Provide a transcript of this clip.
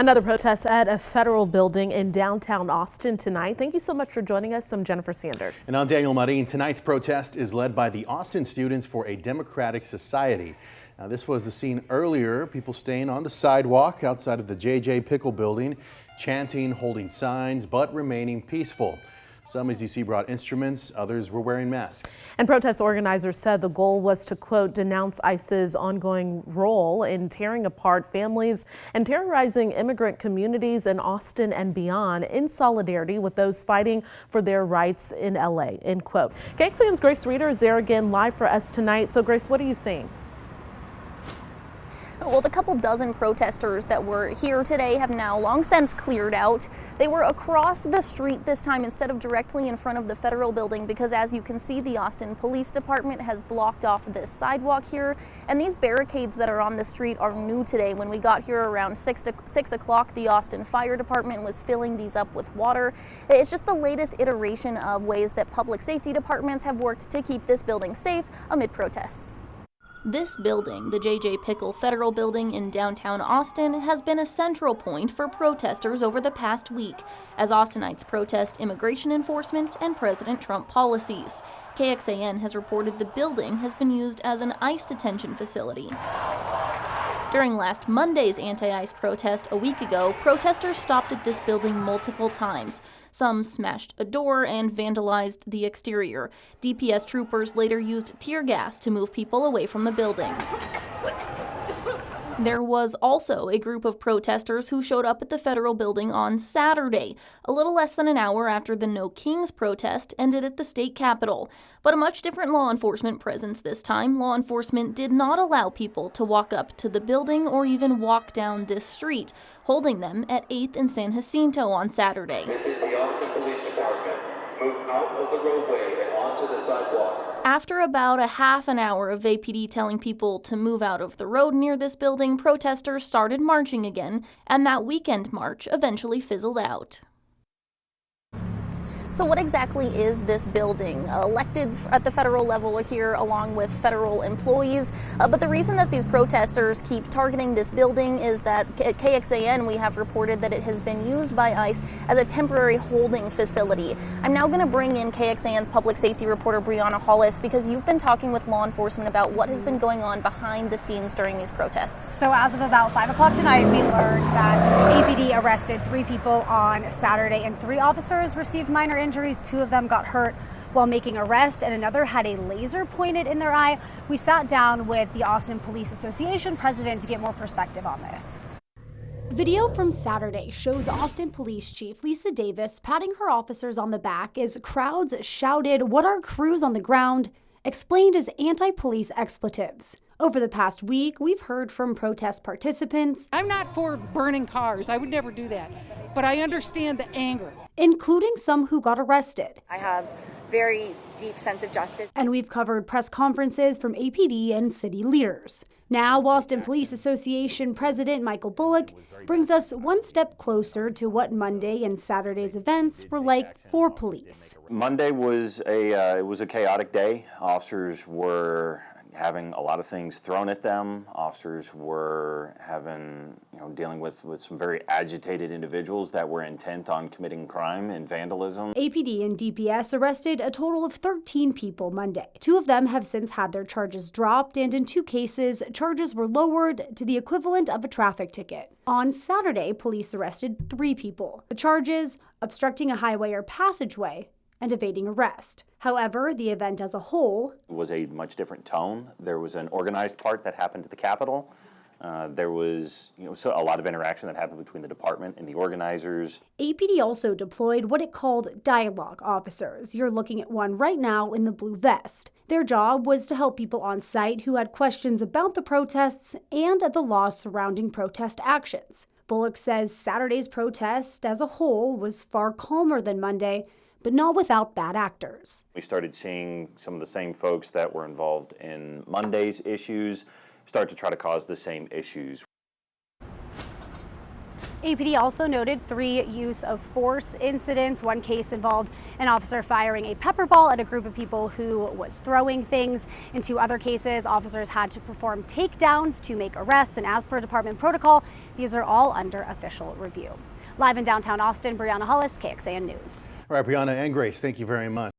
Another protest at a federal building in downtown Austin tonight. Thank you so much for joining us. I'm Jennifer Sanders. And I'm Daniel Marin. Tonight's protest is led by the Austin Students for a Democratic Society. Now, this was the scene earlier. People staying on the sidewalk outside of the J.J. Pickle building, chanting, holding signs, but remaining peaceful. Some, as you see, brought instruments. Others were wearing masks. And protest organizers said the goal was to, quote, denounce ICE's ongoing role in tearing apart families and terrorizing immigrant communities in Austin and beyond, in solidarity with those fighting for their rights in L.A., end quote. KXAN's Grace Reeder is there again live for us tonight. So, Grace, what are you seeing? Well, the couple dozen protesters that were here today have now long since cleared out. They were across the street this time instead of directly in front of the federal building because, as you can see, the Austin Police Department has blocked off this sidewalk here. And these barricades that are on the street are new today. When we got here around 6 o'clock, the Austin Fire Department was filling these up with water. It's just the latest iteration of ways that public safety departments have worked to keep this building safe amid protests. This building, the J.J. Pickle Federal Building in downtown Austin, has been a central point for protesters over the past week, as Austinites protest immigration enforcement and President Trump policies. KXAN has reported the building has been used as an ICE detention facility. During last Monday's anti-ICE protest a week ago, protesters stopped at this building multiple times. Some smashed a door and vandalized the exterior. DPS troopers later used tear gas to move people away from the building. There was also a group of protesters who showed up at the federal building on Saturday, a little less than an hour after the No Kings protest ended at the state capitol. But a much different law enforcement presence this time. Law enforcement did not allow people to walk up to the building or even walk down this street, holding them at 8th and San Jacinto on Saturday. This is the Austin Police Department. Move out of the roadway and onto the sidewalk. After about a half an hour of APD telling people to move out of the road near this building, protesters started marching again, and that weekend march eventually fizzled out. So what exactly is this building? Electeds at the federal level are here along with federal employees. But the reason that these protesters keep targeting this building is that at KXAN we have reported that it has been used by ICE as a temporary holding facility. I'm now going to bring in KXAN's public safety reporter Brianna Hollis because you've been talking with law enforcement about what has been going on behind the scenes during these protests. So as of about 5 o'clock tonight, we learned that APD arrested 3 people on Saturday and 3 officers received minor injuries. 2 of them got hurt while making arrest and another had a laser pointed in their eye. We sat down with the Austin Police Association president to get more perspective on this. Video from Saturday shows Austin Police Chief Lisa Davis patting her officers on the back as crowds shouted what our crews on the ground explained as anti-police expletives. Over the past week, we've heard from protest participants. I'm not for burning cars. I would never do that. But I understand the anger. Including some who got arrested. I have very deep sense of justice. And we've covered press conferences from APD and city leaders. Now, Austin Police Association President Michael Bullock brings us one step closer to what Monday and Saturday's events were like for police. Monday was a chaotic day. Officers were having a lot of things thrown at them. Officers were dealing with some very agitated individuals that were intent on committing crime and vandalism. APD and DPS arrested a total of 13 people Monday. 2 of them have since had their charges dropped, and in 2 cases, charges were lowered to the equivalent of a traffic ticket. On Saturday, police arrested 3 people. The charges: obstructing a highway or passageway and evading arrest. However, the event as a whole was a much different tone. There was an organized part that happened at the Capitol. There was a lot of interaction that happened between the department and the organizers. APD also deployed what it called dialogue officers. You're looking at one right now in the blue vest. Their job was to help people on site who had questions about the protests and the laws surrounding protest actions. Bullock says Saturday's protest as a whole was far calmer than Monday, but not without bad actors. We started seeing some of the same folks that were involved in Monday's issues start to try to cause the same issues. APD also noted 3 use of force incidents. One case involved an officer firing a pepper ball at a group of people who was throwing things. In 2 other cases, officers had to perform takedowns to make arrests, and as per department protocol, these are all under official review. Live in downtown Austin, Brianna Hollis, KXAN News. All right, Brianna and Grace, thank you very much.